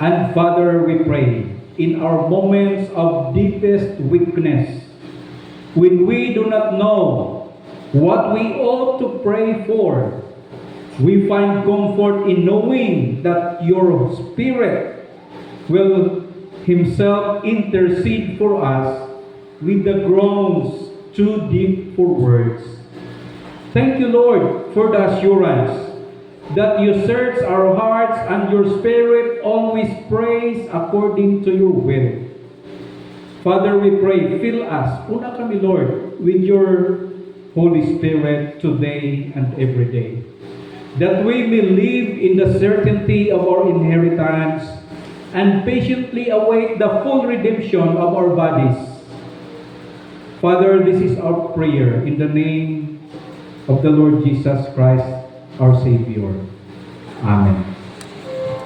And Father, we pray, in our moments of deepest weakness, when we do not know what we ought to pray for, we find comfort in knowing that your Spirit will Himself intercede for us with the groans too deep for words. Thank you, Lord, for the assurance that you search our hearts and your Spirit always prays according to your will. Father, we pray, fill us, una kami, Lord, with your Holy Spirit today and every day, that we may live in the certainty of our inheritance and patiently await the full redemption of our bodies. Father, this is our prayer in the name of the Lord Jesus Christ, our Savior. Amen.